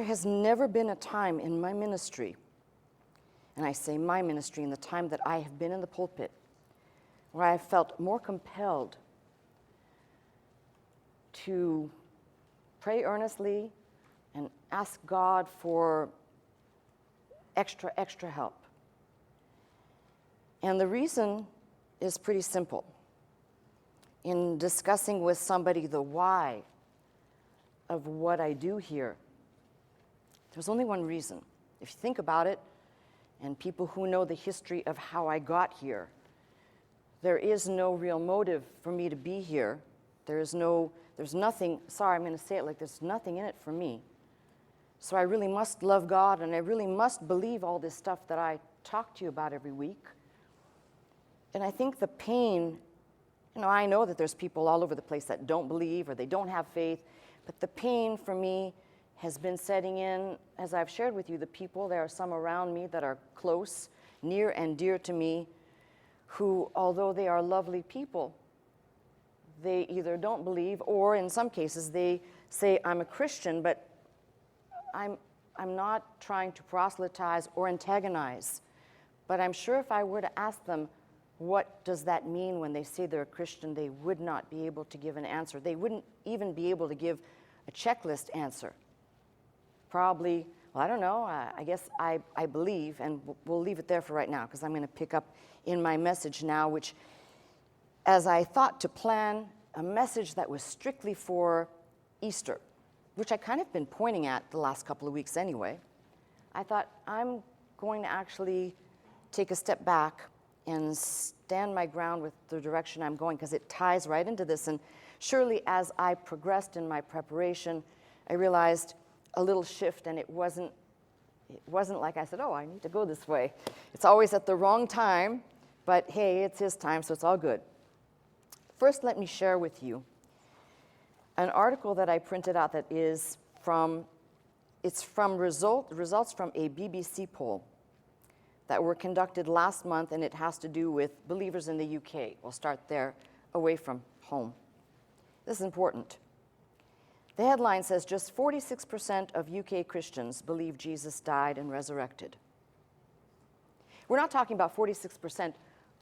There has never been a time in my ministry, and I say my ministry in the time that I have been in the pulpit, where I felt more compelled to pray earnestly and ask God for extra help. And the reason is pretty simple. In discussing with somebody the why of what I do here, there's only one reason. If you think about it, and people who know the history of how I got here, there is no real motive for me to be here. There's nothing, sorry, I'm going to say it like there's nothing in it for me. So I really must love God, and I really must believe all this stuff that I talk to you about every week. And I think the pain, I know that there's people all over the place that don't believe or they don't have faith, but the pain for me has been setting in, as I've shared with you, the people, there are some around me that are close, near and dear to me, who, although they are lovely people, they either don't believe, or in some cases they say, I'm a Christian, but I'm not trying to proselytize or antagonize. But I'm sure if I were to ask them, what does that mean when they say they're a Christian, they would not be able to give an answer. They wouldn't even be able to give a checklist answer. Probably, well, I don't know, I guess I believe, and we'll leave it there for right now, because I'm going to pick up in my message now, which, as I thought to plan a message that was strictly for Easter, which I kind of been pointing at the last couple of weeks anyway, I thought I'm going to actually take a step back and stand my ground with the direction I'm going, because it ties right into this. And surely as I progressed in my preparation, I realized a little shift, and it wasn't like I said, oh, I need to go this way. It's always at the wrong time, but hey, it's his time, so it's all good. First, let me share with you an article that I printed out that is results from a BBC poll that were conducted last month, and it has to do with believers in the UK. We'll start there, away from home. This is important. The headline says just 46% of UK Christians believe Jesus died and resurrected. We're not talking about 46%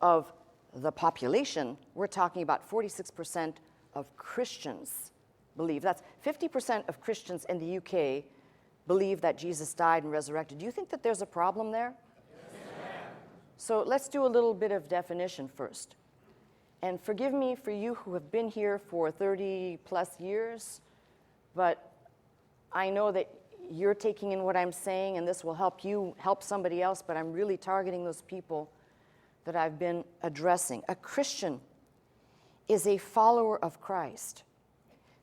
of the population. We're talking about 46% of Christians believe. That's 50% of Christians in the UK believe that Jesus died and resurrected. Do you think that there's a problem there? So let's do a little bit of definition first. And forgive me for you who have been here for 30 plus years, but I know that you're taking in what I'm saying, and this will help you help somebody else, but I'm really targeting those people that I've been addressing. A Christian is a follower of Christ.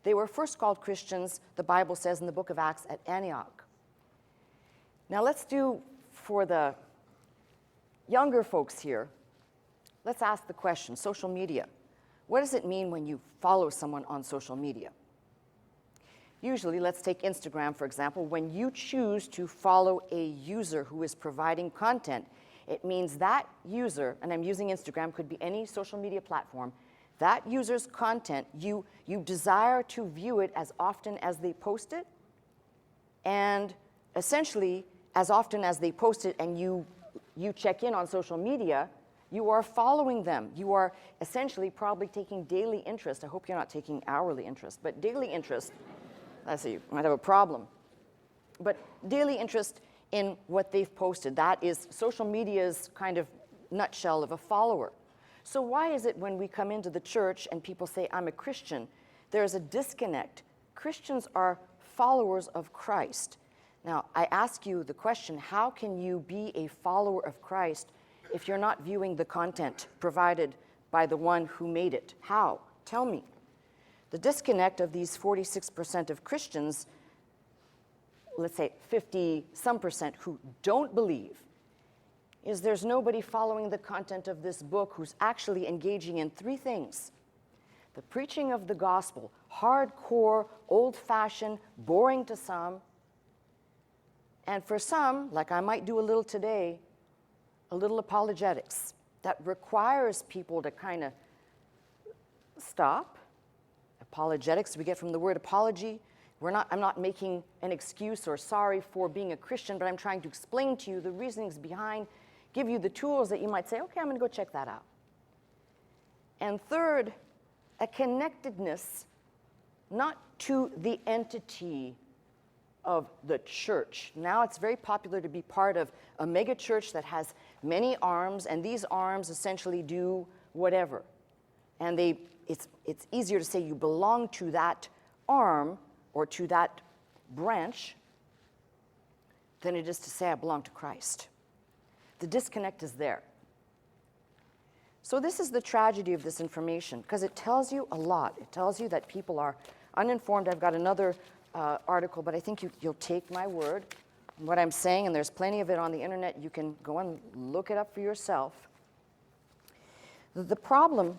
They were first called Christians, the Bible says in the book of Acts, at Antioch. Now let's do, for the younger folks here, let's ask the question, social media. What does it mean when you follow someone on social media? Usually, let's take Instagram, for example. When you choose to follow a user who is providing content, it means that user, and I'm using Instagram, could be any social media platform, that user's content, you desire to view it as often as they post it, and essentially, as often as they post it and you check in on social media, you are following them. You are essentially probably taking daily interest. I hope you're not taking hourly interest, but daily interest. I see, you might have a problem. But daily interest in what they've posted. That is social media's kind of nutshell of a follower. So why is it when we come into the church and people say, I'm a Christian, there's a disconnect? Christians are followers of Christ. Now, I ask you the question, how can you be a follower of Christ if you're not viewing the content provided by the one who made it? How? Tell me. The disconnect of these 46% of Christians, let's say 50-some% who don't believe, is there's nobody following the content of this book who's actually engaging in three things. The preaching of the gospel, hardcore, old-fashioned, boring to some, and for some, like I might do a little today, a little apologetics that requires people to kind of stop. Apologetics, we get from the word apology, I'm not making an excuse or sorry for being a Christian, but I'm trying to explain to you the reasonings behind, give you the tools that you might say, okay, I'm going to go check that out. And third, a connectedness not to the entity of the church. Now it's very popular to be part of a mega church that has many arms, and these arms essentially do whatever. And it's easier to say you belong to that arm or to that branch than it is to say I belong to Christ. The disconnect is there. So this is the tragedy of this information, because it tells you a lot. It tells you that people are uninformed. I've got another article, but I think you'll take my word on what I'm saying, and there's plenty of it on the internet. You can go and look it up for yourself. The problem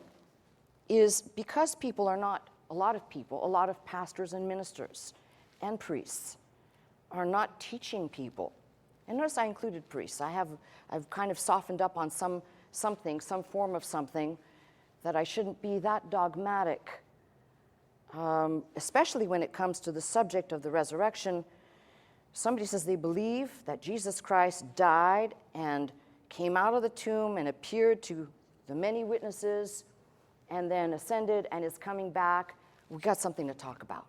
is because people are not, a lot of pastors and ministers and priests are not teaching people. And notice I included priests. I've kind of softened up on some form of something, that I shouldn't be that dogmatic, especially when it comes to the subject of the resurrection. Somebody says they believe that Jesus Christ died and came out of the tomb and appeared to the many witnesses and then ascended and is coming back. We got something to talk about.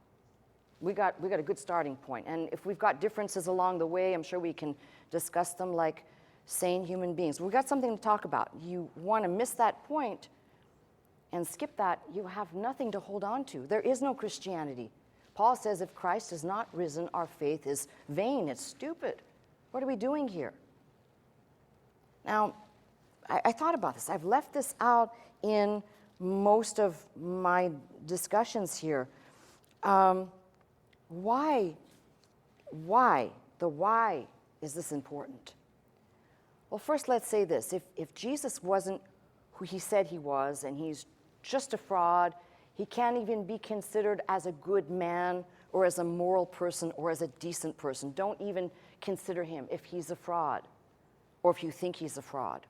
We got a good starting point. And if we've got differences along the way, I'm sure we can discuss them like sane human beings. We've got something to talk about. You want to miss that point and skip that, you have nothing to hold on to. There is no Christianity. Paul says if Christ is not risen, our faith is vain, it's stupid. What are we doing here? Now, I thought about this. I've left this out in most of my discussions here. Why is this important? Well, first let's say this. If Jesus wasn't who he said he was, and he's just a fraud, he can't even be considered as a good man or as a moral person or as a decent person. Don't even consider him if he's a fraud or if you think he's a fraud.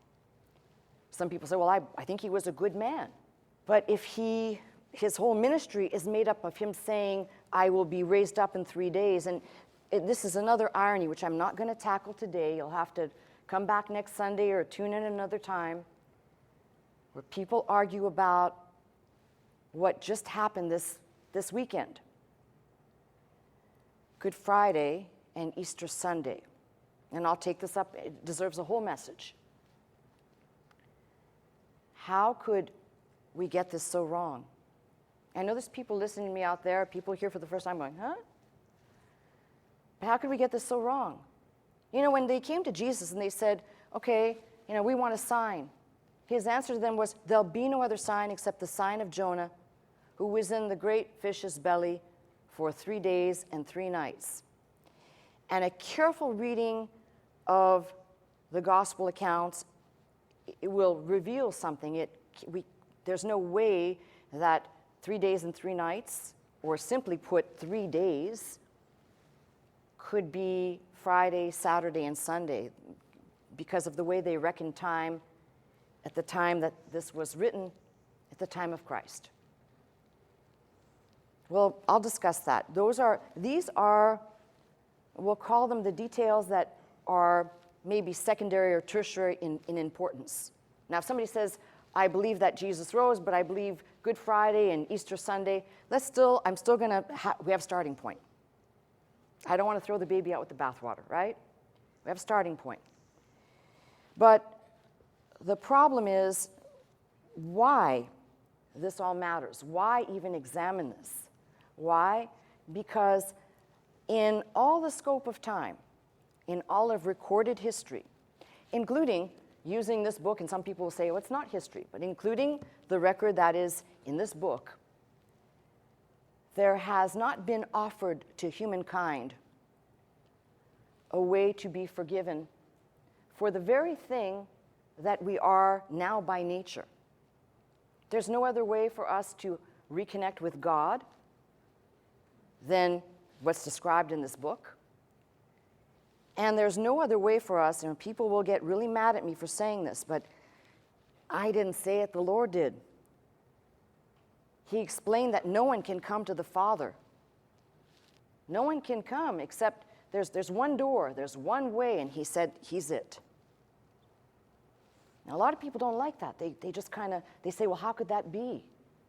Some people say, well, I think he was a good man. But if his whole ministry is made up of him saying, I will be raised up in 3 days, and this is another irony, which I'm not going to tackle today. You'll have to come back next Sunday or tune in another time, where people argue about what just happened this weekend. Good Friday and Easter Sunday. And I'll take this up. It deserves a whole message. How could we get this so wrong? I know there's people listening to me out there, people here for the first time going, huh? But how could we get this so wrong? You know, when they came to Jesus and they said, okay, we want a sign. His answer to them was, there'll be no other sign except the sign of Jonah, who was in the great fish's belly for 3 days and 3 nights. And a careful reading of the gospel accounts, it will reveal something. There's no way that 3 days and 3 nights, or simply put 3 days, could be Friday, Saturday, and Sunday, because of the way they reckon time at the time that this was written, at the time of Christ. Well, I'll discuss that. These are, we'll call them the details that are maybe secondary or tertiary in importance. Now, if somebody says, I believe that Jesus rose, but I believe Good Friday and Easter Sunday, we have a starting point. I don't want to throw the baby out with the bathwater, right? We have a starting point. But the problem is why this all matters. Why even examine this? Why? Because in all the scope of time, in all of recorded history, including using this book, and some people will say, well, it's not history, but including the record that is in this book, there has not been offered to humankind a way to be forgiven for the very thing that we are now by nature. There's no other way for us to reconnect with God than what's described in this book. And there's no other way for us, and people will get really mad at me for saying this, but I didn't say it, the Lord did. He explained that no one can come to the Father No one can come except there's one door, there's one way, and he said, he's it. Now, a lot of people don't like that. They just kind of, they say, well, how could that be?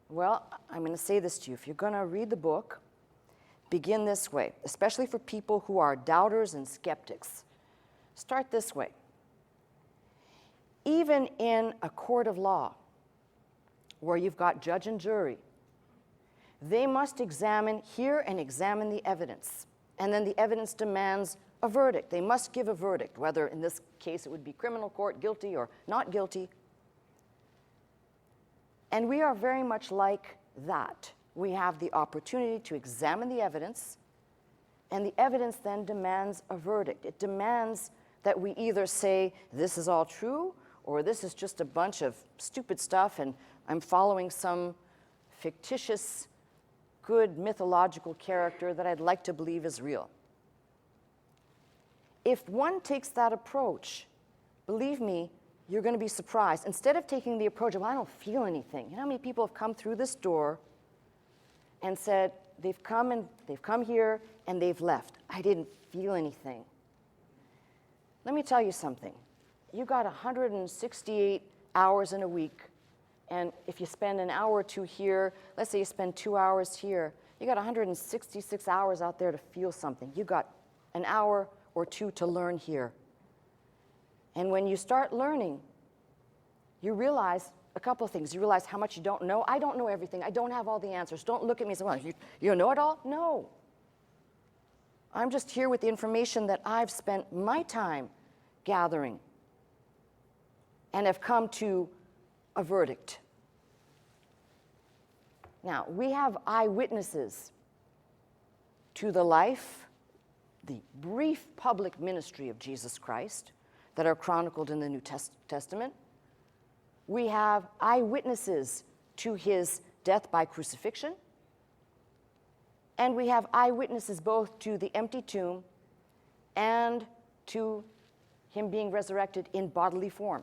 Well, I'm going to say this to you. If you're going to read the book, begin this way, especially for people who are doubters and skeptics. Start this way. Even in a court of law, where you've got judge and jury, they must hear and examine the evidence. And then the evidence demands a verdict. They must give a verdict, whether in this case it would be criminal court, guilty or not guilty. And we are very much like that. We have the opportunity to examine the evidence, and the evidence then demands a verdict. It demands that we either say, this is all true, or this is just a bunch of stupid stuff, and I'm following some fictitious, good mythological character that I'd like to believe is real. If one takes that approach, believe me, you're going to be surprised. Instead of taking the approach of, I don't feel anything. You know how many people have come through this door and said, they've come here and they've left. I didn't feel anything. Let me tell you something. You got 168 hours in a week, and if you spend an hour or two here, let's say you spend 2 hours here, you got 166 hours out there to feel something. You got an hour or two to learn here. And when you start learning, you realize a couple of things. You realize how much you don't know. I don't know everything. I don't have all the answers. Don't look at me and say, well, you know it all? No. I'm just here with the information that I've spent my time gathering and have come to a verdict. Now, we have eyewitnesses to the life, the brief public ministry of Jesus Christ that are chronicled in the New Testament. We have eyewitnesses to his death by crucifixion, and we have eyewitnesses both to the empty tomb and to him being resurrected in bodily form.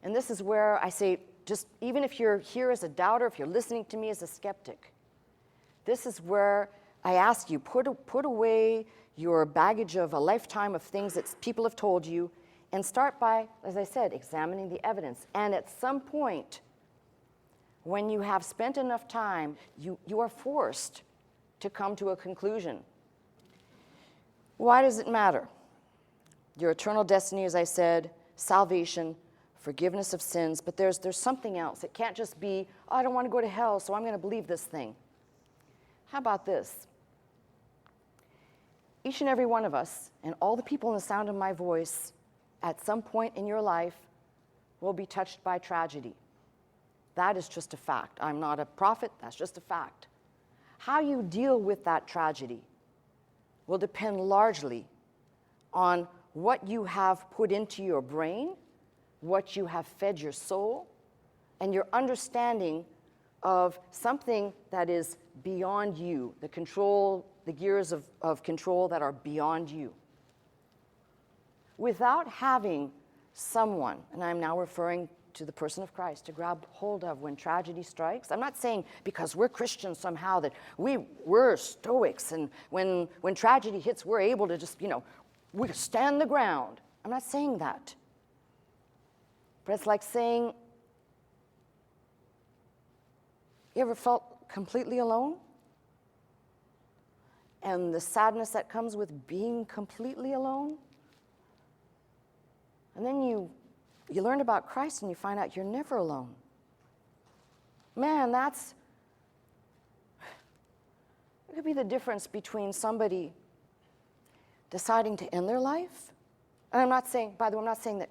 And this is where I say, just even if you're here as a doubter, if you're listening to me as a skeptic, this is where I ask you, put away your baggage of a lifetime of things that people have told you, and start by, as I said, examining the evidence. And at some point, when you have spent enough time, you are forced to come to a conclusion. Why does it matter? Your eternal destiny, as I said, salvation, forgiveness of sins, but there's something else. It can't just be, oh, I don't want to go to hell, so I'm going to believe this thing. How about this? Each and every one of us, and all the people in the sound of my voice, at some point in your life, will be touched by tragedy. That is just a fact. I'm not a prophet, that's just a fact. How you deal with that tragedy will depend largely on what you have put into your brain, what you have fed your soul, and your understanding of something that is beyond you, the gears of control that are beyond you. Without having someone, and I'm now referring to the person of Christ, to grab hold of when tragedy strikes. I'm not saying because we're Christians somehow that we're stoics, and when tragedy hits, we're able to just, we stand the ground. I'm not saying that. But it's like saying, you ever felt completely alone? And the sadness that comes with being completely alone? And then you learn about Christ and you find out you're never alone. Man, it could be the difference between somebody deciding to end their life. And I'm not saying, by the way, I'm not saying that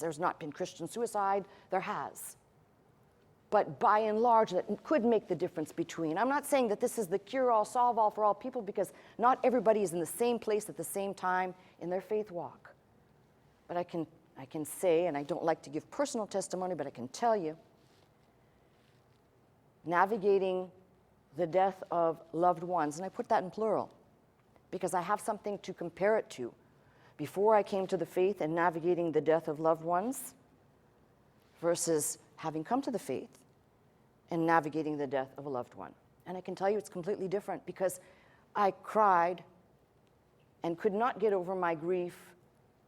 there's not been Christian suicide. There has. But by and large, that could make the difference between. I'm not saying that this is the cure-all, solve-all for all people, because not everybody is in the same place at the same time in their faith walk. But I can say, and I don't like to give personal testimony, but I can tell you, navigating the death of loved ones, and I put that in plural, because I have something to compare it to. Before I came to the faith and navigating the death of loved ones versus having come to the faith and navigating the death of a loved one. And I can tell you it's completely different because I cried and could not get over my grief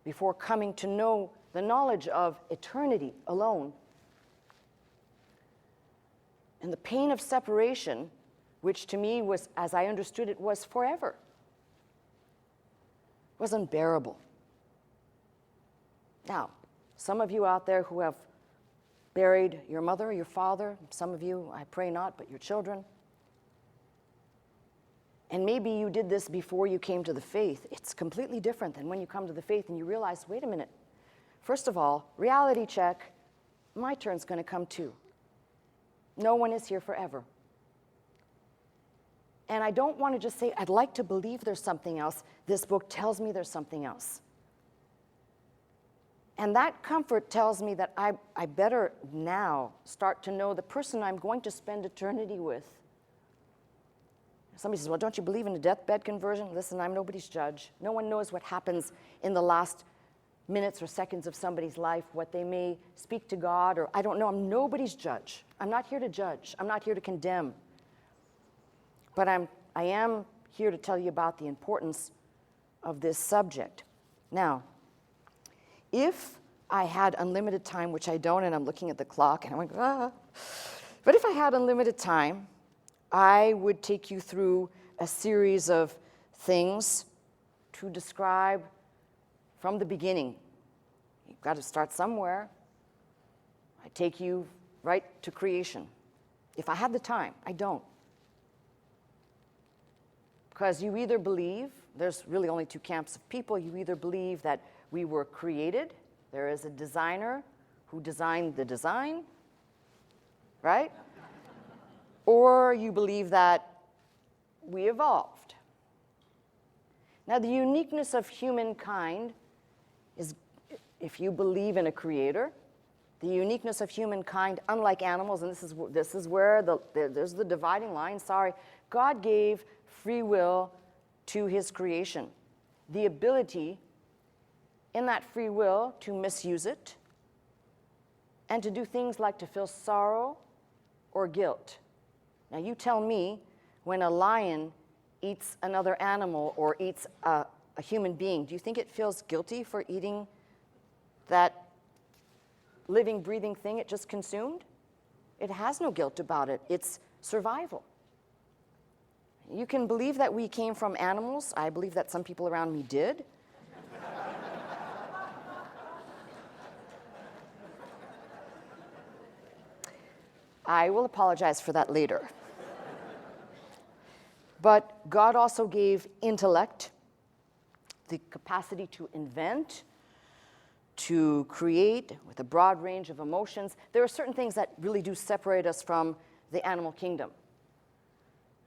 before coming to know the knowledge of eternity alone. And the pain of separation, which to me was, as I understood it, was forever, was unbearable. Now, some of you out there who have buried your mother, your father, some of you, I pray not, but your children, and maybe you did this before you came to the faith. It's completely different than when you come to the faith and you realize, wait a minute, first of all, reality check, my turn's going to come too. No one is here forever. And I don't want to just say, I'd like to believe there's something else. This book tells me there's something else. And that comfort tells me that I better now start to know the person I'm going to spend eternity with. Somebody says, well, don't you believe in a deathbed conversion? Listen, I'm nobody's judge. No one knows what happens in the last minutes or seconds of somebody's life, what they may speak to God, or I don't know. I'm nobody's judge. I'm not here to judge. I'm not here to condemn. But I am here to tell you about the importance of this subject. Now, if I had unlimited time, which I don't, and I'm looking at the clock, and I'm like, but if I had unlimited time, I would take you through a series of things to describe from the beginning. You've got to start somewhere. I take you right to creation. If I had the time, I don't. Because you either believe, there's really only two camps of people, you either believe that we were created, there is a designer who designed the design, right? Or you believe that we evolved. Now, the uniqueness of humankind is, if you believe in a creator, the uniqueness of humankind, unlike animals, and this is where there's the dividing line, sorry, God gave free will to his creation. The ability in that free will to misuse it and to do things like to feel sorrow or guilt. Now you tell me, when a lion eats another animal or eats a human being, do you think it feels guilty for eating that living, breathing thing it just consumed? It has no guilt about it. It's survival. You can believe that we came from animals. I believe that some people around me did. I will apologize for that later. But God also gave intellect, the capacity to invent, to create with a broad range of emotions. There are certain things that really do separate us from the animal kingdom.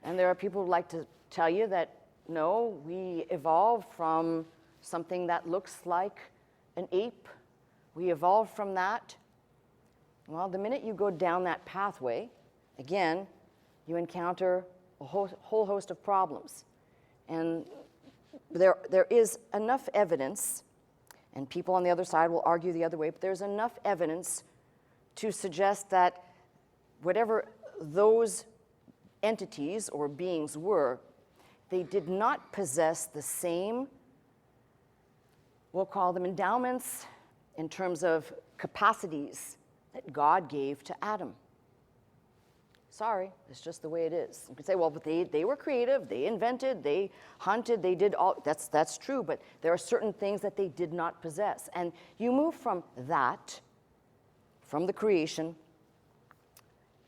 And there are people who like to tell you that, no, we evolved from something that looks like an ape. We evolved from that. Well, the minute you go down that pathway, again, you encounter a whole host of problems. And there is enough evidence, and people on the other side will argue the other way, but there's enough evidence to suggest that whatever those entities or beings were, they did not possess the same, we'll call them endowments, in terms of capacities that God gave to Adam. Sorry, it's just the way it is. You could say, well, but they were creative, they invented, they hunted, they did all, that's true, but there are certain things that they did not possess. And you move from that, from the creation,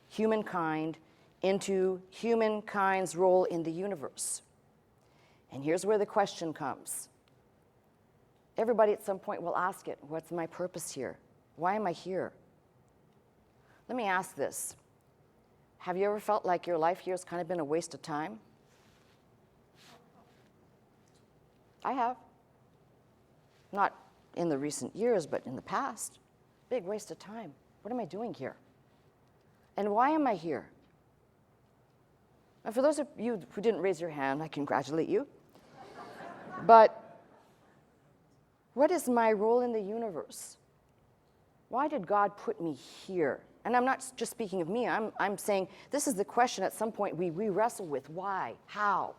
humankind, into humankind's role in the universe. And here's where the question comes. Everybody at some point will ask it, what's my purpose here? Why am I here? Let me ask this. Have you ever felt like your life here has kind of been a waste of time? I have. Not in the recent years, but in the past. Big waste of time. What am I doing here? And why am I here? And for those of you who didn't raise your hand, I congratulate you. But what is my role in the universe? Why did God put me here? And I'm not just speaking of me. I'm saying this is the question at some point we wrestle with. Why? How?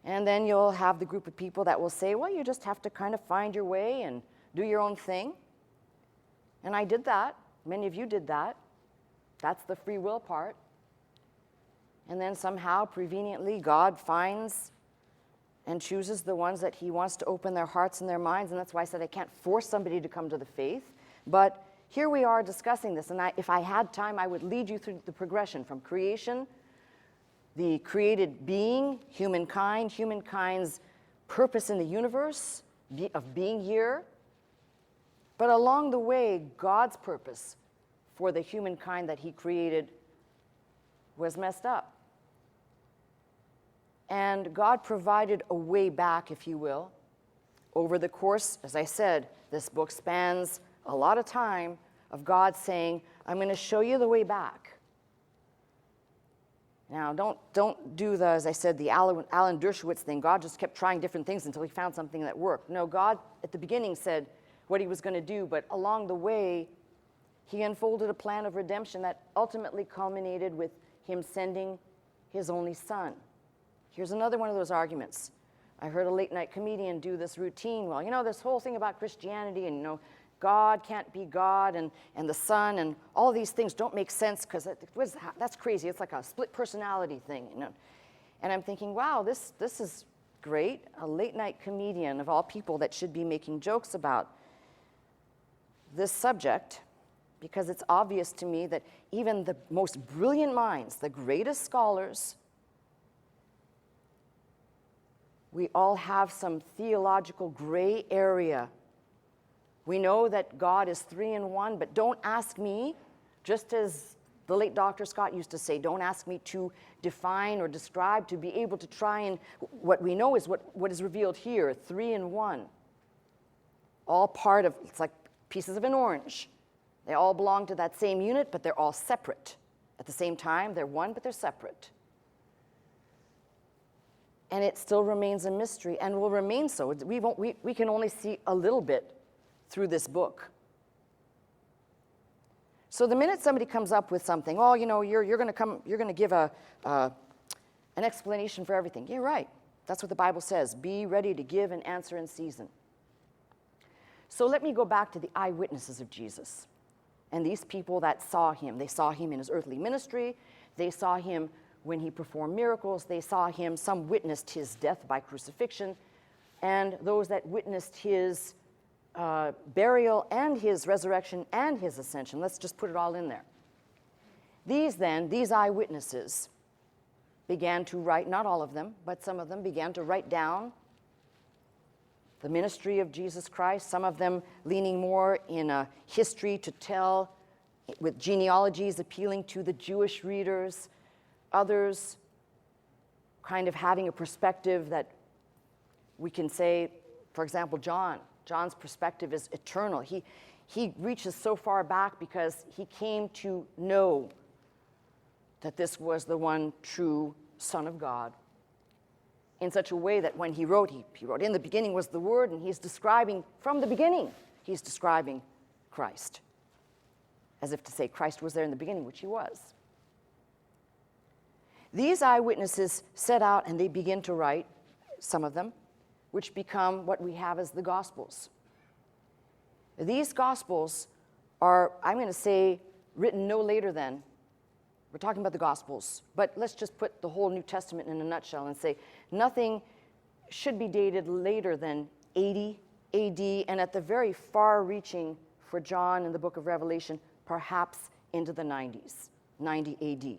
And then you'll have the group of people that will say, well, you just have to kind of find your way and do your own thing. And I did that. Many of you did that. That's the free will part. And then somehow, preveniently, God finds and chooses the ones that he wants to open their hearts and their minds. And that's why I said I can't force somebody to come to the faith. But here we are discussing this. And if I had time, I would lead you through the progression from creation, the created being, humankind, humankind's purpose in the universe, of being here. But along the way, God's purpose for the humankind that he created was messed up. And God provided a way back, if you will. Over the course, as I said, this book spans a lot of time of God saying, I'm going to show you the way back. Now, don't do the, as I said, the Alan Dershowitz thing. God just kept trying different things until he found something that worked. No, God at the beginning said what he was going to do, but along the way, he unfolded a plan of redemption that ultimately culminated with him sending his only son. Here's another one of those arguments. I heard a late-night comedian do this routine. Well, you know, this whole thing about Christianity and, you know, God can't be God and the Son and all these things don't make sense because that's crazy. It's like a split personality thing, you know. And I'm thinking, wow, this is great. A late-night comedian of all people that should be making jokes about this subject, because it's obvious to me that even the most brilliant minds, the greatest scholars, we all have some theological gray area. We know that God is 3 in 1, but don't ask me, just as the late Dr. Scott used to say, don't ask me to define or describe, to be able to try and, what we know is what is revealed here, 3 in 1. All part of, it's like pieces of an orange. They all belong to that same unit, but they're all separate. At the same time, they're one, but they're separate. And it still remains a mystery and will remain so. We can only see a little bit through this book. So the minute somebody comes up with something, oh, you know, you're going to give an explanation for everything. Yeah, right. That's what the Bible says. Be ready to give an answer in season. So let me go back to the eyewitnesses of Jesus. And these people that saw him, they saw him in his earthly ministry. They saw him when he performed miracles. They saw him, some witnessed his death by crucifixion. And those that witnessed his burial and his resurrection and his ascension. Let's just put it all in there. These eyewitnesses began to write, not all of them, but some of them began to write down the ministry of Jesus Christ, some of them leaning more in a history to tell with genealogies appealing to the Jewish readers, others kind of having a perspective that we can say, for example, John's perspective is eternal. He reaches so far back because he came to know that this was the one true Son of God in such a way that when he wrote, in the beginning was the Word, and he's describing, from the beginning, he's describing Christ. As if to say Christ was there in the beginning, which he was. These eyewitnesses set out and they begin to write, some of them, which become what we have as the Gospels. These Gospels are, I'm going to say, written no later than, we're talking about the Gospels, but let's just put the whole New Testament in a nutshell and say nothing should be dated later than 80 AD, and at the very far-reaching for John in the book of Revelation, perhaps into the 90s, 90 AD.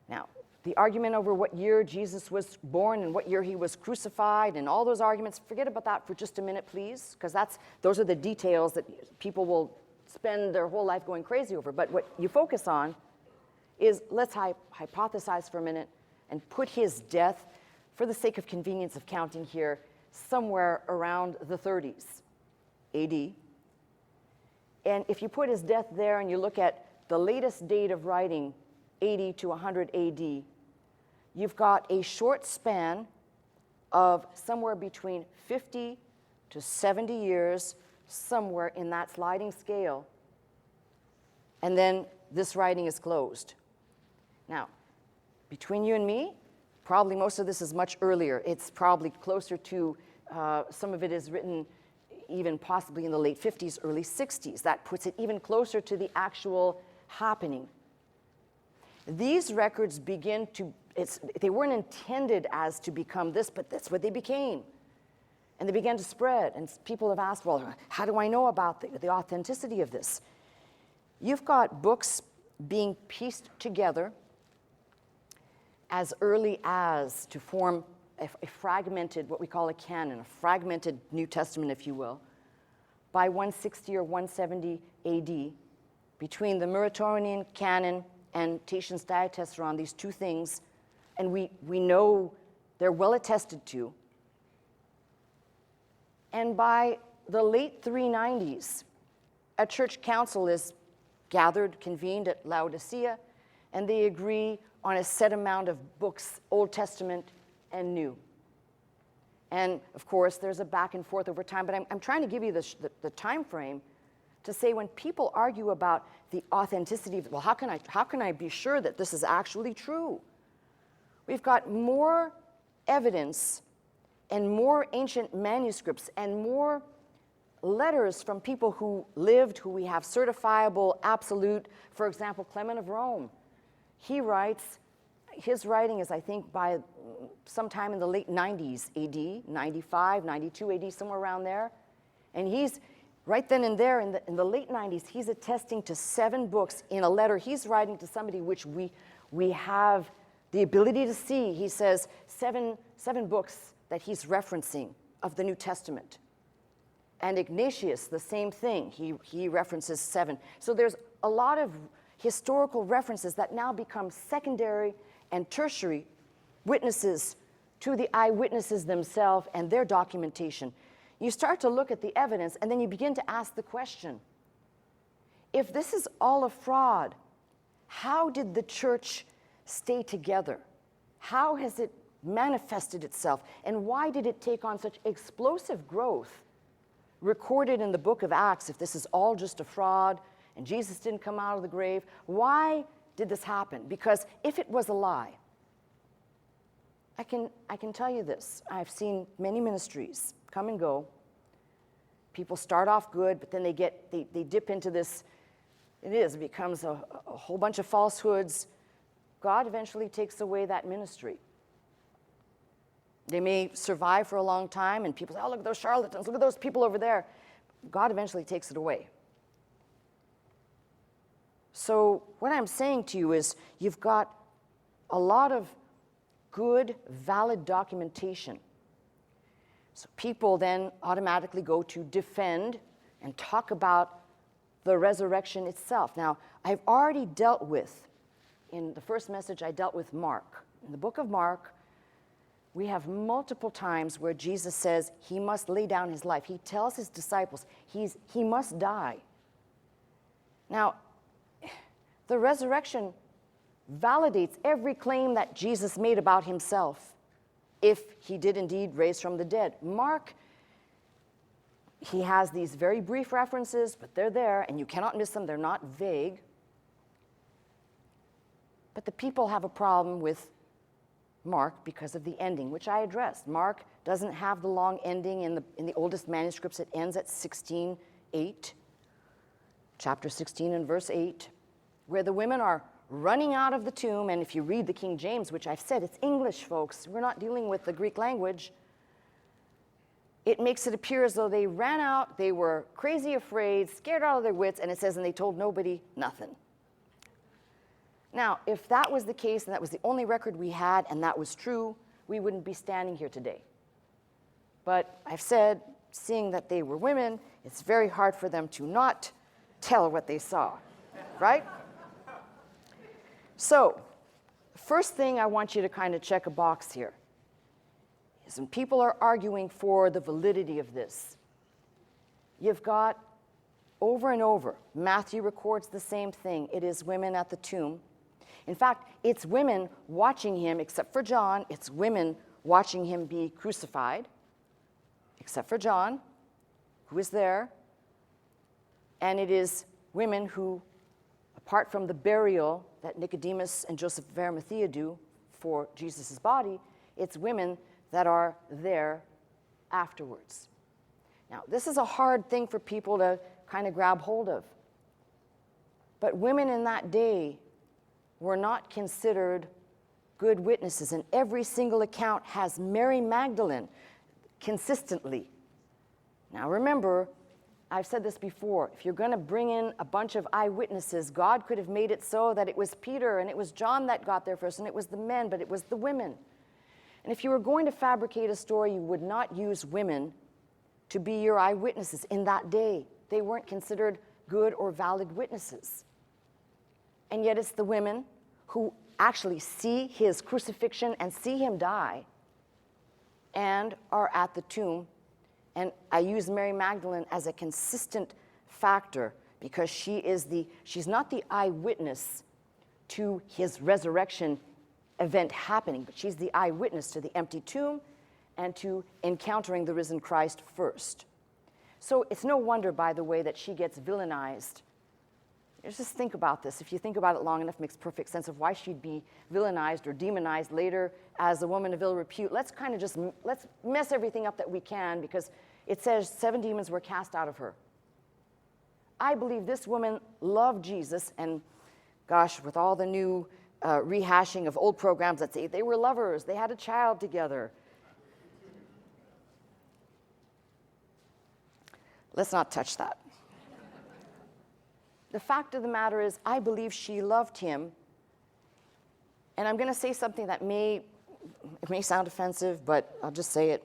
Now, the argument over what year Jesus was born and what year he was crucified and all those arguments, forget about that for just a minute, please, because those are the details that people will spend their whole life going crazy over. But what you focus on is, let's hypothesize for a minute and put his death, for the sake of convenience of counting here, somewhere around the 30s AD. And if you put his death there and you look at the latest date of writing, 80 to 100 AD, you've got a short span of somewhere between 50 to 70 years, somewhere in that sliding scale, and then this writing is closed. Now, between you and me, probably most of this is much earlier. It's probably closer to, some of it is written even possibly in the late 50s, early 60s. That puts it even closer to the actual happening. These records begin to, they weren't intended as to become this, but that's what they became. And they began to spread, and people have asked, well, how do I know about the authenticity of this? You've got books being pieced together as early as to form a fragmented, what we call a canon, a fragmented New Testament, if you will, by 160 or 170 AD, between the Muratorian canon and Tatian's Diatessaron, these two things, and we know they're well attested to. And by the late 390s, a church council is gathered, convened at Laodicea, and they agree on a set amount of books, Old Testament and New. And of course, there's a back and forth over time, but I'm trying to give you the time frame to say when people argue about the authenticity of, well, how can I be sure that this is actually true? We've got more evidence and more ancient manuscripts and more letters from people who lived, who we have certifiable, absolute. For example, Clement of Rome. He writes, his writing is, I think, by sometime in the late 90s AD, 95, 92 AD, somewhere around there. And he's, right then and there, in the late 90s, he's attesting to 7 books in a letter he's writing to somebody which we have the ability to see. He says 7 books that he's referencing of the New Testament. And Ignatius, the same thing. He references 7. So there's a lot of historical references that now become secondary and tertiary witnesses to the eyewitnesses themselves and their documentation. You start to look at the evidence, and then you begin to ask the question, if this is all a fraud, how did the church stay together? How has it manifested itself? And why did it take on such explosive growth recorded in the book of Acts if this is all just a fraud and Jesus didn't come out of the grave? Why did this happen? Because if it was a lie, I can tell you this. I've seen many ministries come and go. People start off good, but then they dip into this. It becomes a whole bunch of falsehoods. God eventually takes away that ministry. They may survive for a long time, and people say, oh, look at those charlatans, look at those people over there. God eventually takes it away. So what I'm saying to you is you've got a lot of good, valid documentation. So people then automatically go to defend and talk about the resurrection itself. Now, I've already dealt with, in the first message, I dealt with Mark. In the book of Mark, we have multiple times where Jesus says he must lay down his life. He tells his disciples he must die. Now, the resurrection validates every claim that Jesus made about himself, if he did indeed raise from the dead. Mark, he has these very brief references, but they're there, and you cannot miss them. They're not vague. But the people have a problem with Mark because of the ending, which I addressed. Mark doesn't have the long ending in the oldest manuscripts. It ends at 16:8, chapter 16 and verse 8, where the women are running out of the tomb. And if you read the King James, which I've said, it's English, folks. We're not dealing with the Greek language. It makes it appear as though they ran out, they were crazy afraid, scared out of their wits, and it says, and they told nobody nothing. Now, if that was the case, and that was the only record we had, and that was true, we wouldn't be standing here today. But I've said, seeing that they were women, it's very hard for them to not tell what they saw, right? So, first thing I want you to kind of check a box here is when people are arguing for the validity of this, you've got over and over, Matthew records the same thing. It is women at the tomb. In fact, it's women watching him, except for John, it's women watching him be crucified, except for John, who is there. And it is women who apart from the burial that Nicodemus and Joseph of Arimathea do for Jesus' body, it's women that are there afterwards. Now, this is a hard thing for people to kind of grab hold of. But women in that day were not considered good witnesses, and every single account has Mary Magdalene consistently. Now remember, I've said this before, if you're going to bring in a bunch of eyewitnesses, God could have made it so that it was Peter and it was John that got there first, and it was the men, but it was the women. And if you were going to fabricate a story, you would not use women to be your eyewitnesses in that day. They weren't considered good or valid witnesses. And yet it's the women who actually see his crucifixion and see him die and are at the tomb. And I use Mary Magdalene as a consistent factor because she's not the eyewitness to his resurrection event happening, but she's the eyewitness to the empty tomb and to encountering the risen Christ first. So it's no wonder, by the way, that she gets villainized. Just think about this. If you think about it long enough, it makes perfect sense of why she'd be villainized or demonized later as a woman of ill repute. Let's mess everything up that we can, because it says 7 demons were cast out of her. I believe this woman loved Jesus, and gosh, with all the new rehashing of old programs that say they were lovers, they had a child together. Let's not touch that. The fact of the matter is, I believe she loved him. And I'm going to say something that may sound offensive, but I'll just say it.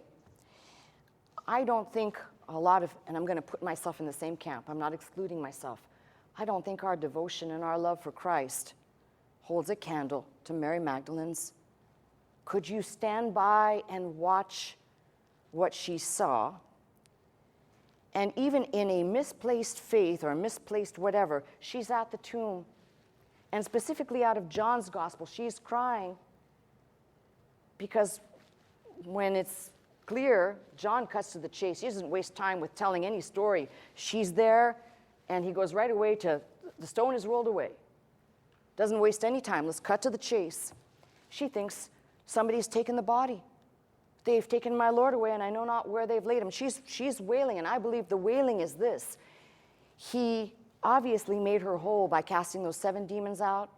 I don't think and I'm going to put myself in the same camp. I'm not excluding myself. I don't think our devotion and our love for Christ holds a candle to Mary Magdalene's. Could you stand by and watch what she saw? And even in a misplaced faith or a misplaced whatever, she's at the tomb. And specifically out of John's gospel, she's crying because when it's clear, John cuts to the chase. He doesn't waste time with telling any story. She's there, and he goes right away to, the stone is rolled away. Doesn't waste any time. Let's cut to the chase. She thinks somebody's taken the body. They've taken my Lord away, and I know not where they've laid him. She's wailing, and I believe the wailing is this. He obviously made her whole by casting those 7 demons out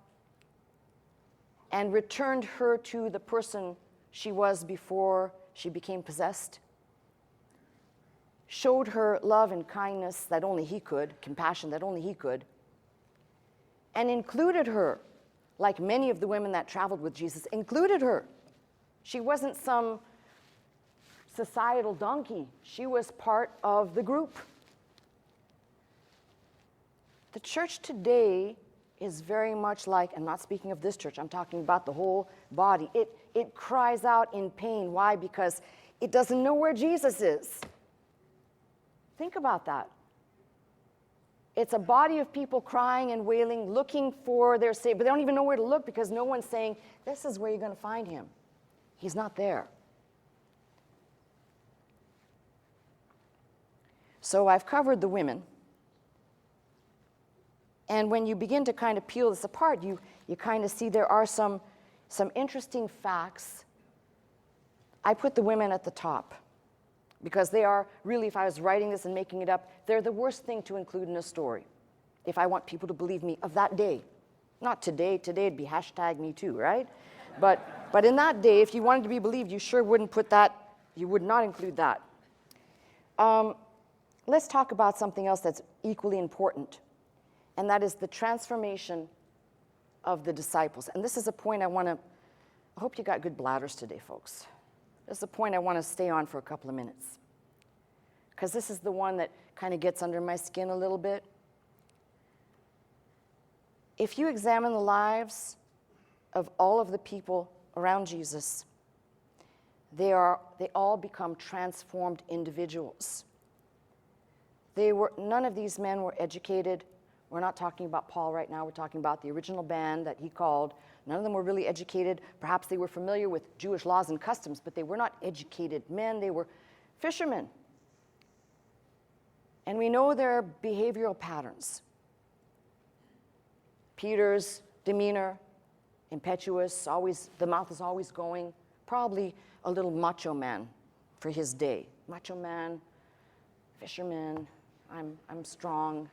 and returned her to the person she was before she became possessed. Showed her love and kindness that only he could, compassion that only he could, and included her, like many of the women that traveled with Jesus, included her. She wasn't some societal donkey. She was part of the group. The church today is very much like, I'm not speaking of this church, I'm talking about the whole body. It cries out in pain. Why? Because it doesn't know where Jesus is. Think about that. It's a body of people crying and wailing, looking for their Savior, but they don't even know where to look because no one's saying, this is where you're going to find him. He's not there. So I've covered the women. And when you begin to kind of peel this apart, you kind of see there are some interesting facts. I put the women at the top because they are really, if I was writing this and making it up, they're the worst thing to include in a story if I want people to believe me of that day. Not today. Today it'd be #MeToo, right? But in that day, if you wanted to be believed, you sure wouldn't put that, you would not include that. Let's talk about something else that's equally important, and that is the transformation of the disciples. And this is a point I hope you got good bladders today, folks. This is a point I want to stay on for a couple of minutes, because this is the one that kind of gets under my skin a little bit. If you examine the lives of all of the people around Jesus, they all become transformed individuals. None of these men were educated. We're not talking about Paul right now. We're talking about the original band that he called. None of them were really educated. Perhaps they were familiar with Jewish laws and customs, but they were not educated men. They were fishermen. And we know their behavioral patterns. Peter's demeanor, impetuous, always, the mouth is always going, probably a little macho man for his day. Macho man, fisherman, I'm strong.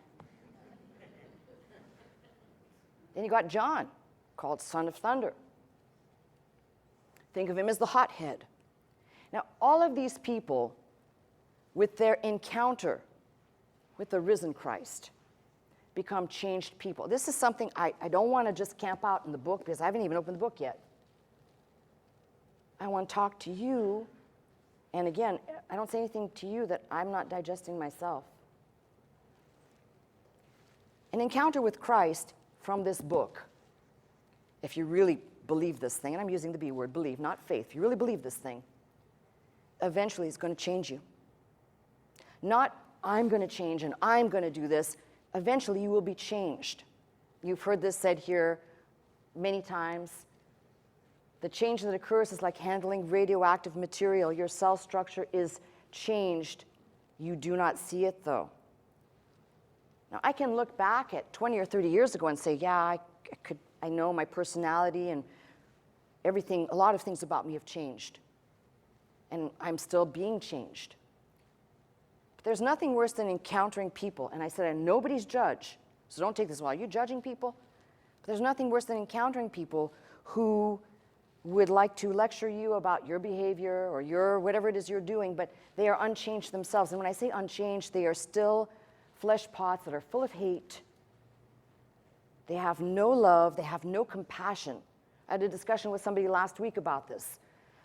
Then you got John, called Son of Thunder. Think of him as the hothead. Now, all of these people, with their encounter with the risen Christ, become changed people. This is something I don't want to just camp out in the book, because I haven't even opened the book yet. I want to talk to you, and again, I don't say anything to you that I'm not digesting myself. An encounter with Christ from this book, if you really believe this thing, and I'm using the B word, believe, not faith, if you really believe this thing, eventually it's going to change you. Not, I'm going to change and I'm going to do this. Eventually you will be changed. You've heard this said here many times. The change that occurs is like handling radioactive material. Your cell structure is changed. You do not see it, though. Now, I can look back at 20 or 30 years ago and say, yeah, I know my personality and everything, a lot of things about me have changed. And I'm still being changed. But there's nothing worse than encountering people. And I said, I'm nobody's judge, so don't take this well. Are you judging people? But there's nothing worse than encountering people who would like to lecture you about your behavior or your whatever it is you're doing, but they are unchanged themselves. And when I say unchanged, they are still flesh pots that are full of hate. They have no love. They have no compassion. I had a discussion with somebody last week about this,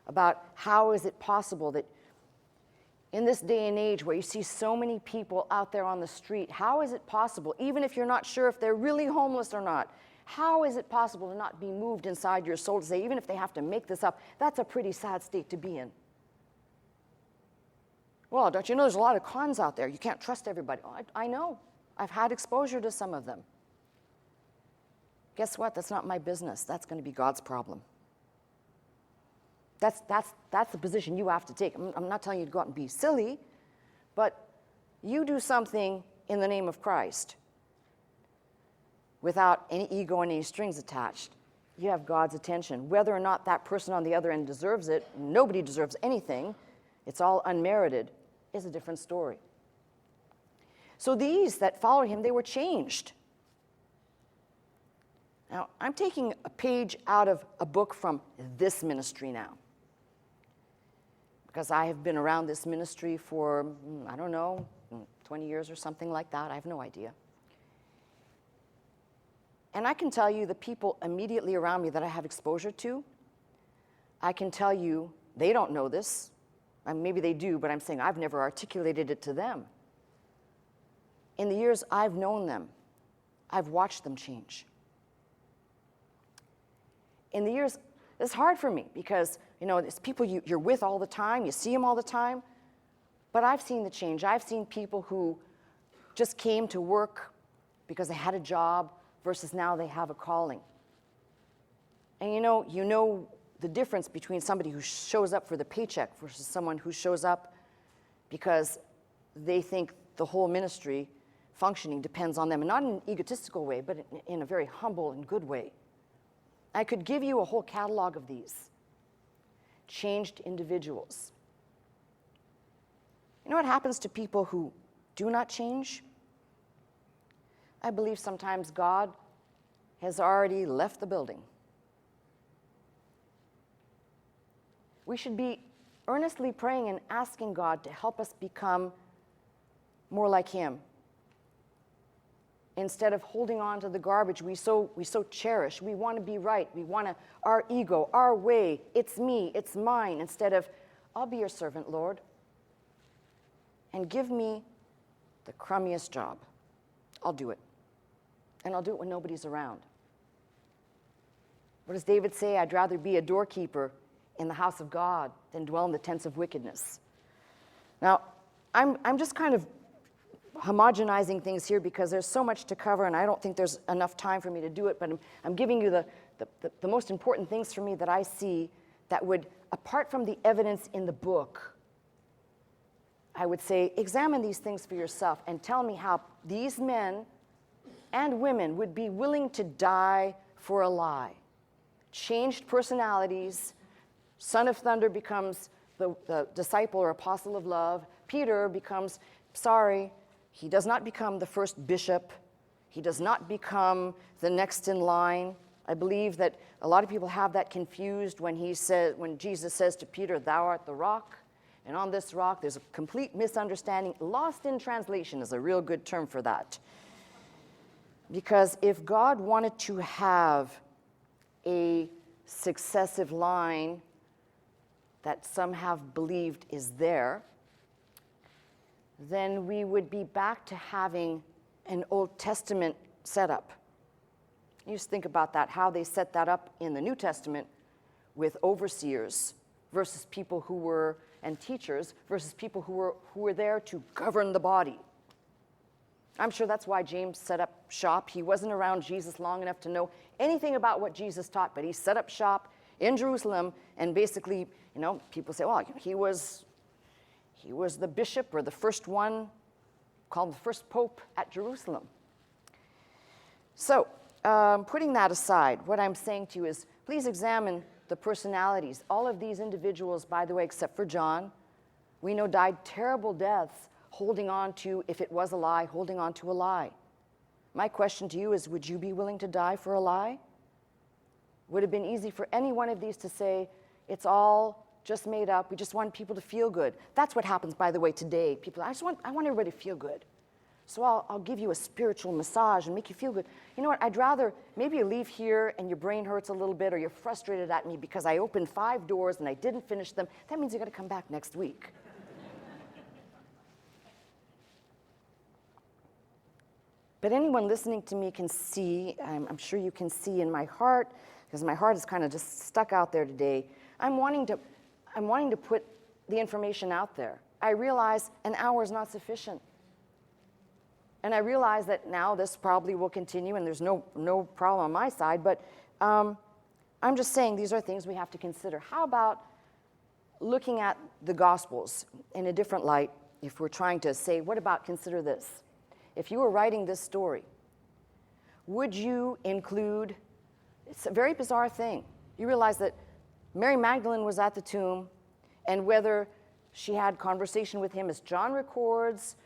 about how is it possible that in this day and age where you see so many people out there on the street, how is it possible, even if you're not sure if they're really homeless or not, how is it possible to not be moved inside your soul to say, even if they have to make this up, that's a pretty sad state to be in? Well, don't you know there's a lot of cons out there? You can't trust everybody. Oh, I know. I've had exposure to some of them. Guess what? That's not my business. That's going to be God's problem. That's the position you have to take. I'm not telling you to go out and be silly, but you do something in the name of Christ without any ego and any strings attached. You have God's attention. Whether or not that person on the other end deserves it, nobody deserves anything, it's all unmerited, is a different story. So these that followed him, they were changed. Now, I'm taking a page out of a book from this ministry now, because I have been around this ministry for, I don't know, 20 years or something like that. I have no idea. And I can tell you the people immediately around me that I have exposure to, I can tell you they don't know this. Maybe they do, but I'm saying I've never articulated it to them. In the years I've known them, I've watched them change. In the years, it's hard for me because, you know, it's people you're with all the time, you see them all the time, but I've seen the change. I've seen people who just came to work because they had a job versus now they have a calling. And you know the difference between somebody who shows up for the paycheck versus someone who shows up because they think the whole ministry functioning depends on them, and not in an egotistical way, but in a very humble and good way. I could give you a whole catalog of these changed individuals. You know what happens to people who do not change? I believe sometimes God has already left the building. We should be earnestly praying and asking God to help us become more like him. Instead of holding on to the garbage we so cherish. We want to be right. We want our ego, our way. It's me, it's mine. Instead of, I'll be your servant, Lord. And give me the crummiest job. I'll do it. And I'll do it when nobody's around. What does David say? I'd rather be a doorkeeper in the house of God than dwell in the tents of wickedness. Now, I'm just kind of homogenizing things here because there's so much to cover and I don't think there's enough time for me to do it, but I'm giving you the most important things for me that I see that would, apart from the evidence in the book, I would say examine these things for yourself and tell me how these men and women would be willing to die for a lie. Changed personalities. Son of Thunder becomes the disciple or apostle of love. Peter becomes, he does not become the first bishop. He does not become the next in line. I believe that a lot of people have that confused when Jesus says to Peter, "Thou art the rock." And on this rock, there's a complete misunderstanding. Lost in translation is a real good term for that. Because if God wanted to have a successive line that some have believed is there, then we would be back to having an Old Testament setup. You just think about that, how they set that up in the New Testament with overseers versus people who were, and teachers, versus people who were there to govern the body. I'm sure that's why James set up shop. He wasn't around Jesus long enough to know anything about what Jesus taught, but he set up shop in Jerusalem, and basically, people say, well, he was the bishop or the first one, called the first pope at Jerusalem. So, putting that aside, what I'm saying to you is, please examine the personalities. All of these individuals, by the way, except for John, we know died terrible deaths, holding on to, if it was a lie, holding on to a lie. My question to you is, would you be willing to die for a lie? Would it have been easy for any one of these to say, it's all just made up, we just want people to feel good. That's what happens, by the way, today. People, I want everybody to feel good. So I'll give you a spiritual massage and make you feel good. You know what, I'd rather, maybe you leave here and your brain hurts a little bit, or you're frustrated at me because I opened 5 doors and I didn't finish them. That means you gotta come back next week. But anyone listening to me can see, I'm sure you can see in my heart, because my heart is kind of just stuck out there today. I'm wanting to put the information out there. I realize an hour is not sufficient. And I realize that now this probably will continue, and there's no problem on my side, but I'm just saying these are things we have to consider. How about looking at the Gospels in a different light, if we're trying to say, what about consider this? If you were writing this story, would you include, it's a very bizarre thing. You realize that Mary Magdalene was at the tomb, and whether she had conversation with him, as John records,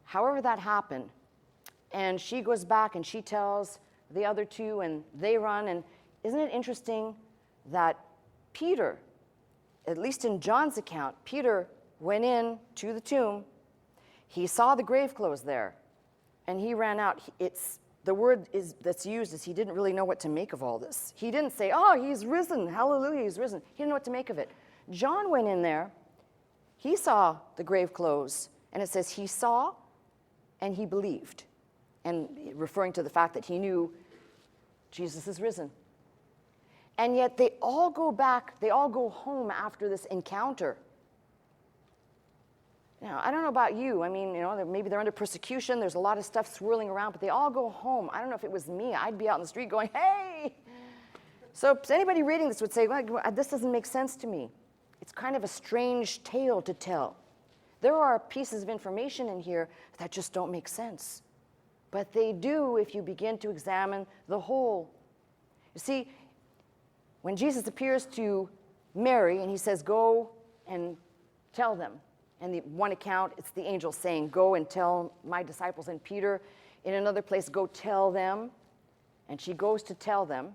however that happened, and she goes back and she tells the other two, and they run, and isn't it interesting that Peter, at least in John's account, Peter went in to the tomb, he saw the grave clothes there, and he ran out. The word that's used is he didn't really know what to make of all this. He didn't say, oh, he's risen, hallelujah, he's risen. He didn't know what to make of it. John went in there, he saw the grave clothes, and it says he saw and he believed, and referring to the fact that he knew Jesus is risen. And yet they all go back, they all go home after this encounter. Now, I don't know about you. I mean, maybe they're under persecution. There's a lot of stuff swirling around, but they all go home. I don't know if it was me. I'd be out in the street going, hey! So anybody reading this would say, well, this doesn't make sense to me. It's kind of a strange tale to tell. There are pieces of information in here that just don't make sense. But they do if you begin to examine the whole. You see, when Jesus appears to Mary and he says, go and tell them, and the one account, it's the angel saying, go and tell my disciples, and Peter, in another place, go tell them, and she goes to tell them.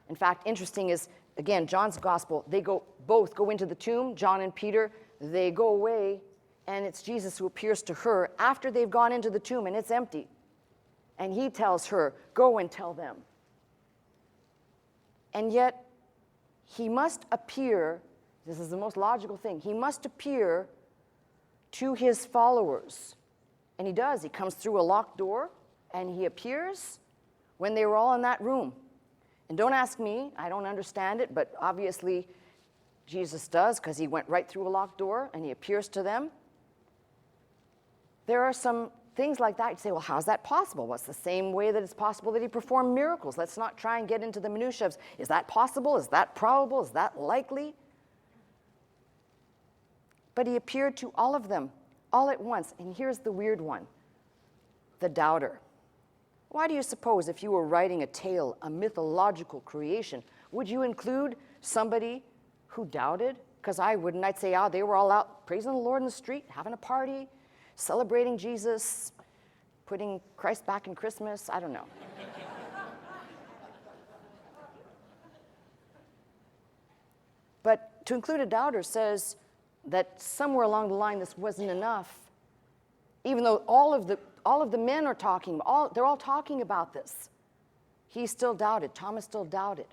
In fact, interesting is, again, John's gospel, they both go into the tomb, John and Peter, they go away, and it's Jesus who appears to her after they've gone into the tomb and it's empty. And he tells her, go and tell them. And yet, he must appear, this is the most logical thing, he must appear to his followers. And he does. He comes through a locked door, and he appears when they were all in that room. And don't ask me, I don't understand it, but obviously Jesus does, because he went right through a locked door, and he appears to them. There are some things like that. You'd say, well, how's that possible? Well, it's the same way that it's possible that he performed miracles. Let's not try and get into the minutiae of, is that possible? Is that probable? Is that likely? But he appeared to all of them, all at once. And here's the weird one, the doubter. Why do you suppose if you were writing a tale, a mythological creation, would you include somebody who doubted? Because I wouldn't. I'd say, they were all out praising the Lord in the street, having a party, celebrating Jesus, putting Christ back in Christmas. I don't know. But to include a doubter says that somewhere along the line this wasn't enough. Even though all of the men are talking, they're all talking about this. He still doubted. Thomas still doubted.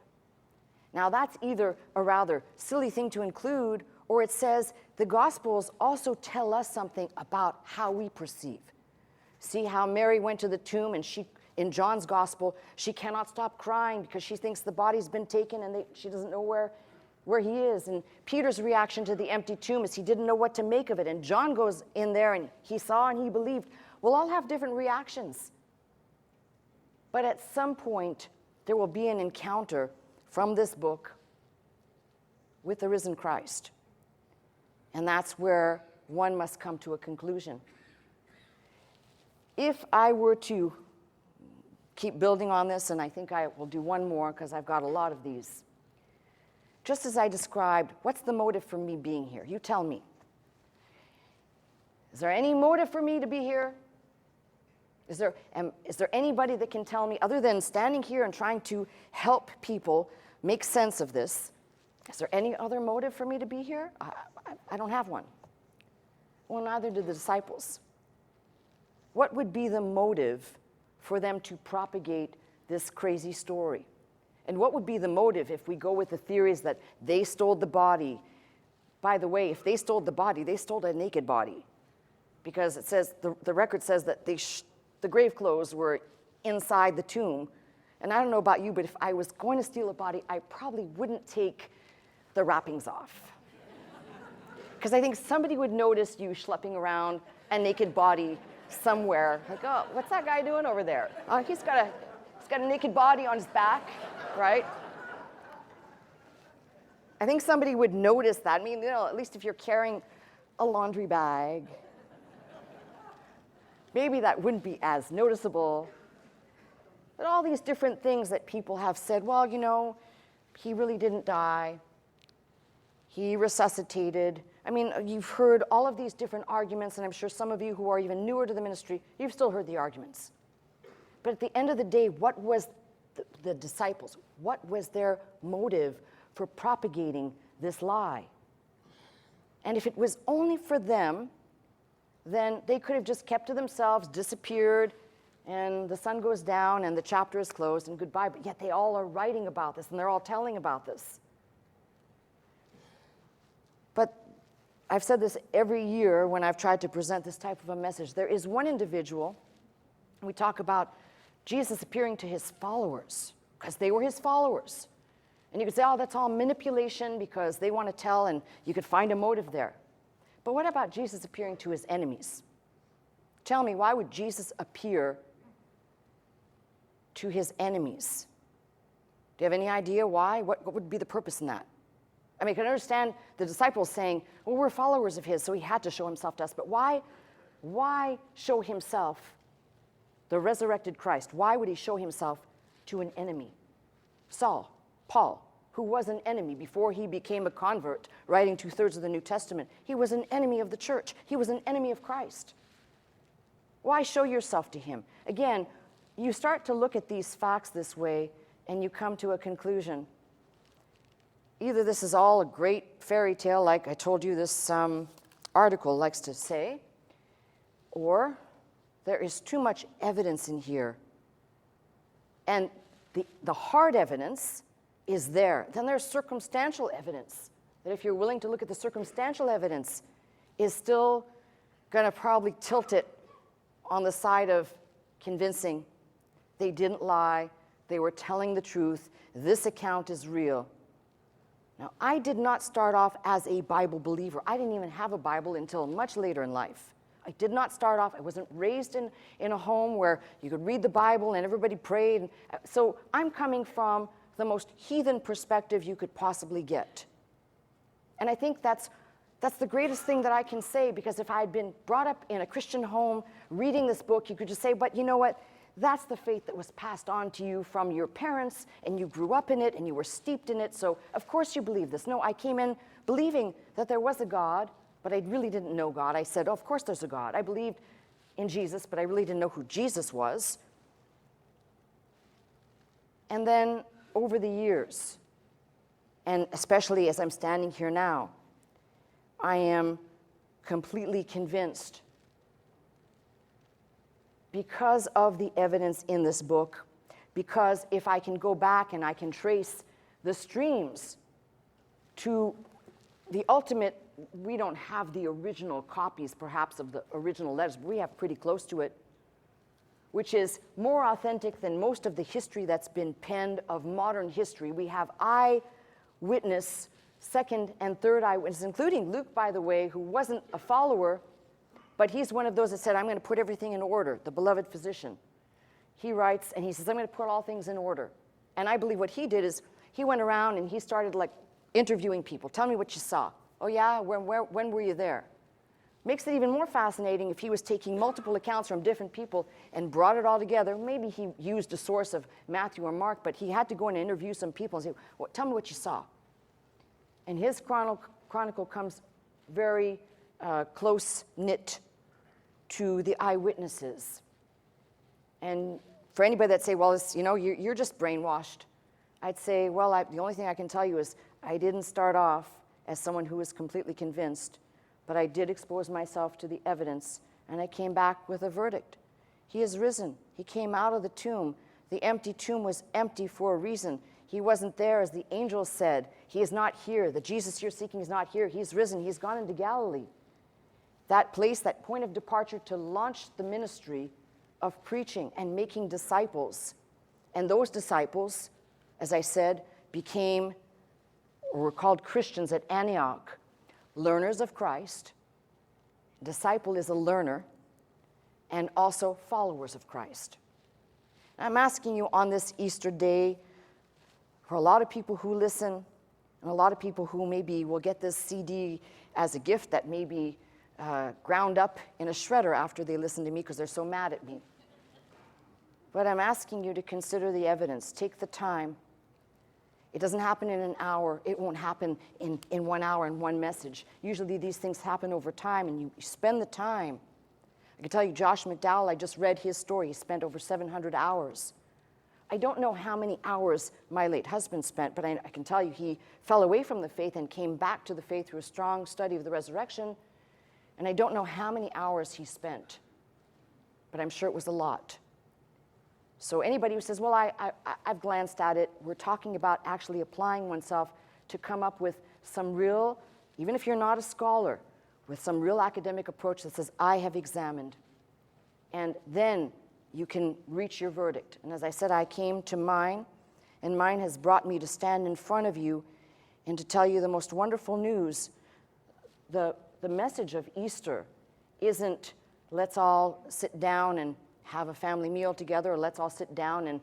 Now that's either a rather silly thing to include, or it says the Gospels also tell us something about how we perceive. See how Mary went to the tomb, and in John's Gospel, she cannot stop crying because she thinks the body's been taken and she doesn't know where he is. And Peter's reaction to the empty tomb is he didn't know what to make of it. And John goes in there and he saw and he believed. We'll all have different reactions. But at some point, there will be an encounter from this book with the risen Christ. And that's where one must come to a conclusion. If I were to keep building on this, and I think I will do one more because I've got a lot of these. Just as I described, what's the motive for me being here? You tell me. Is there any motive for me to be here? Is there anybody that can tell me, other than standing here and trying to help people make sense of this, is there any other motive for me to be here? I don't have one. Well, neither did the disciples. What would be the motive for them to propagate this crazy story? And what would be the motive if we go with the theories that they stole the body? By the way, if they stole the body, they stole a naked body. Because it says, the record says that the grave clothes were inside the tomb. And I don't know about you, but if I was going to steal a body, I probably wouldn't take the wrappings off. Because I think somebody would notice you schlepping around a naked body somewhere. Like, oh, what's that guy doing over there? Oh, he's got a naked body on his back, right? I think somebody would notice that. I mean, at least if you're carrying a laundry bag, maybe that wouldn't be as noticeable. But all these different things that people have said, well, he really didn't die. He resuscitated. I mean, you've heard all of these different arguments, and I'm sure some of you who are even newer to the ministry, you've still heard the arguments. But at the end of the day, what was the disciples? What was their motive for propagating this lie? And if it was only for them, then they could have just kept to themselves, disappeared, and the sun goes down and the chapter is closed and goodbye. But yet they all are writing about this and they're all telling about this. But I've said this every year when I've tried to present this type of a message. There is one individual, we talk about Jesus appearing to his followers, because they were his followers. And you could say, oh, that's all manipulation because they want to tell, and you could find a motive there. But what about Jesus appearing to his enemies? Tell me, why would Jesus appear to his enemies? Do you have any idea why? What would be the purpose in that? I mean, I can understand the disciples saying, well, we're followers of his, so he had to show himself to us. But why show himself, the resurrected Christ? Why would he show himself to an enemy? Saul, Paul, who was an enemy before he became a convert, writing 2/3 of the New Testament. He was an enemy of the church. He was an enemy of Christ. Why show yourself to him? Again, you start to look at these facts this way, and you come to a conclusion. Either this is all a great fairy tale, like I told you this article likes to say, or there is too much evidence in here. And the hard evidence is there. Then there's circumstantial evidence, that if you're willing to look at the circumstantial evidence, is still going to probably tilt it on the side of convincing. They didn't lie. They were telling the truth. This account is real. Now, I did not start off as a Bible believer. I didn't even have a Bible until much later in life. I did not start off, I wasn't raised in a home where you could read the Bible and everybody prayed. So I'm coming from the most heathen perspective you could possibly get. And I think that's the greatest thing that I can say, because if I had been brought up in a Christian home reading this book, you could just say, but you know what? That's the faith that was passed on to you from your parents, and you grew up in it, and you were steeped in it, so of course you believe this. No, I came in believing that there was a God, but I really didn't know God. I said, oh, of course there's a God. I believed in Jesus, but I really didn't know who Jesus was. And then over the years, and especially as I'm standing here now, I am completely convinced, because of the evidence in this book, because if I can go back and I can trace the streams to the ultimate, we don't have the original copies perhaps of the original letters, but we have pretty close to it, which is more authentic than most of the history that's been penned of modern history. We have eyewitness, second and third eyewitness, including Luke, by the way, who wasn't a follower, but he's one of those that said, I'm going to put everything in order, the beloved physician. He writes, and he says, I'm going to put all things in order. And I believe what he did is he went around and he started like interviewing people. Tell me what you saw. Oh yeah, when were you there? Makes it even more fascinating if he was taking multiple accounts from different people and brought it all together. Maybe he used a source of Matthew or Mark, but he had to go and interview some people and say, well, tell me what you saw. And his chronicle comes very close-knit to the eyewitnesses. And for anybody that say, well, it's, you know, you're just brainwashed, I'd say, well, the only thing I can tell you is I didn't start off as someone who was completely convinced, but I did expose myself to the evidence, and I came back with a verdict. He is risen. He came out of the tomb. The empty tomb was empty for a reason. He wasn't there, as the angels said. He is not here. The Jesus you're seeking is not here. He's risen. He's gone into Galilee. That place, that point of departure to launch the ministry of preaching and making disciples. And those disciples, as I said, became, or were called Christians at Antioch, learners of Christ. Disciple is a learner, and also followers of Christ. I'm asking you on this Easter day, for a lot of people who listen, and a lot of people who maybe will get this CD as a gift that may be ground up in a shredder after they listen to me because they're so mad at me. But I'm asking you to consider the evidence. Take the time. It doesn't happen in an hour. It won't happen in 1 hour and one message. Usually these things happen over time, and you spend the time. I can tell you, Josh McDowell, I just read his story. He spent over 700 hours. I don't know how many hours my late husband spent, but I can tell you he fell away from the faith and came back to the faith through a strong study of the resurrection. And I don't know how many hours he spent, but I'm sure it was a lot. So anybody who says, well, I've glanced at it, we're talking about actually applying oneself to come up with some real, even if you're not a scholar, with some real academic approach that says, I have examined. And then you can reach your verdict. And as I said, I came to mine, and mine has brought me to stand in front of you and to tell you the most wonderful news. The message of Easter isn't let's all sit down and have a family meal together, or let's all sit down and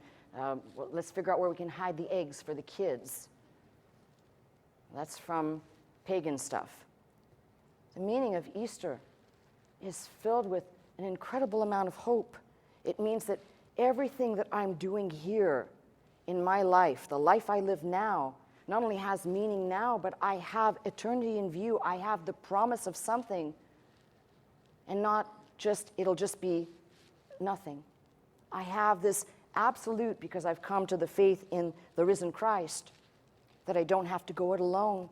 let's figure out where we can hide the eggs for the kids. That's from pagan stuff. The meaning of Easter is filled with an incredible amount of hope. It means that everything that I'm doing here in my life, the life I live now, not only has meaning now, but I have eternity in view. I have the promise of something, and not just, it'll just be nothing. I have this absolute, because I've come to the faith in the risen Christ, that I don't have to go it alone.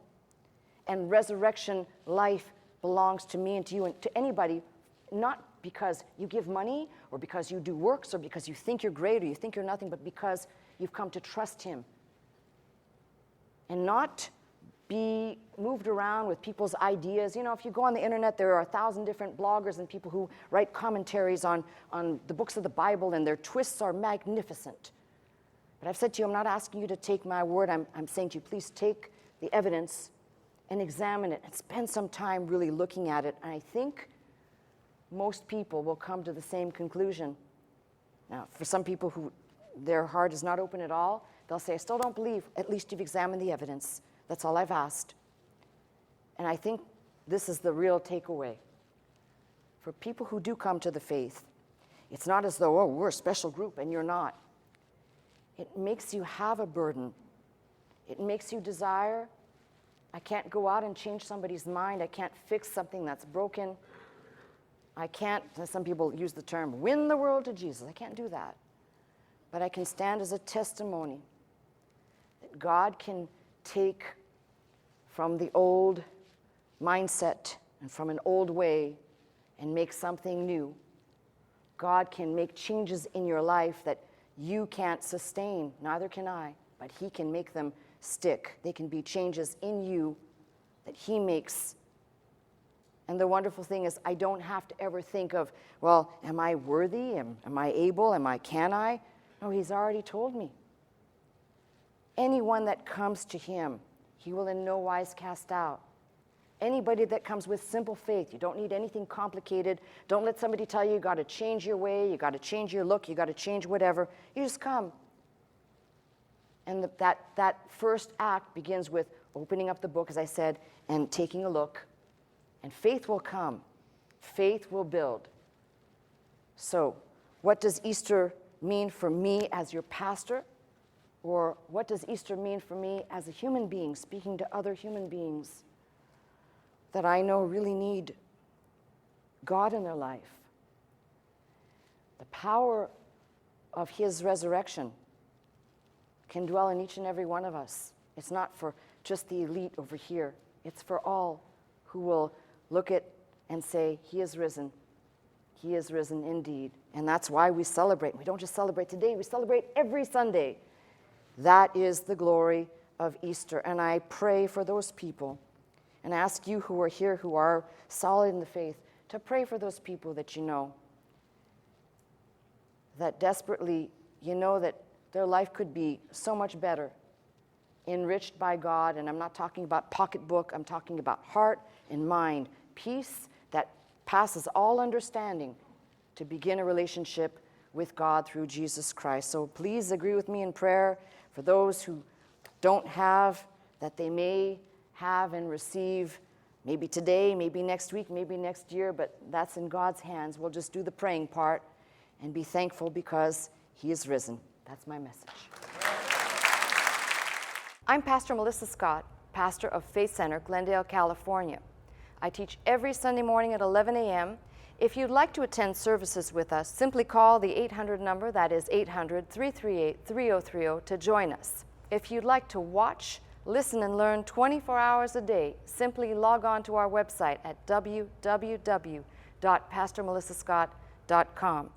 And resurrection life belongs to me and to you and to anybody, not because you give money or because you do works or because you think you're great or you think you're nothing, but because you've come to trust him. And not be moved around with people's ideas. You know, if you go on the internet, there are 1,000 different bloggers and people who write commentaries on the books of the Bible, and their twists are magnificent. But I've said to you, I'm not asking you to take my word. I'm saying to you, please take the evidence and examine it and spend some time really looking at it. And I think most people will come to the same conclusion. Now, for some people who their heart is not open at all, they'll say, I still don't believe. At least you've examined the evidence. That's all I've asked. And I think this is the real takeaway. For people who do come to the faith, It's not as though, oh, we're a special group and you're not. It makes you have a burden. It makes you desire. I can't go out and change somebody's mind. I can't fix something that's broken. I can't, some people use the term, win the world to Jesus. I can't do that. But I can stand as a testimony that God can take from the old mindset and from an old way and make something new. God can make changes in your life that you can't sustain, neither can I, but He can make them stick. They can be changes in you that He makes. And the wonderful thing is, I don't have to ever think of, well, am I worthy? Am I able? Can I? No, He's already told me. Anyone that comes to Him, He will in no wise cast out. Anybody that comes with simple faith, you don't need anything complicated. Don't let somebody tell you got to change your way, you got to change your look, you got to change whatever. You just come. And that first act begins with opening up the book, as I said, and taking a look. And faith will come. Faith will build. So, what does Easter mean for me as your pastor? Or what does Easter mean for me as a human being, speaking to other human beings that I know really need God in their life? The power of His resurrection can dwell in each and every one of us. It's not for just the elite over here. It's for all who will look at and say, He is risen. He is risen indeed. And that's why we celebrate. We don't just celebrate today, we celebrate every Sunday. That is the glory of Easter. And I pray for those people and ask you who are here, who are solid in the faith, to pray for those people that you know, that desperately, you know that their life could be so much better, enriched by God. And I'm not talking about pocketbook, I'm talking about heart and mind, peace that passes all understanding, to begin a relationship with God through Jesus Christ. So please agree with me in prayer for those who don't have, that they may have and receive, maybe today, maybe next week, maybe next year, but that's in God's hands. We'll just do the praying part and be thankful because He is risen. That's my message. I'm Pastor Melissa Scott, pastor of Faith Center, Glendale, California. I teach every Sunday morning at 11 a.m. If you'd like to attend services with us, simply call the 800 number, that is 800-338-3030, to join us. If you'd like to watch, listen, and learn 24 hours a day, simply log on to our website at www.pastormelissascott.com.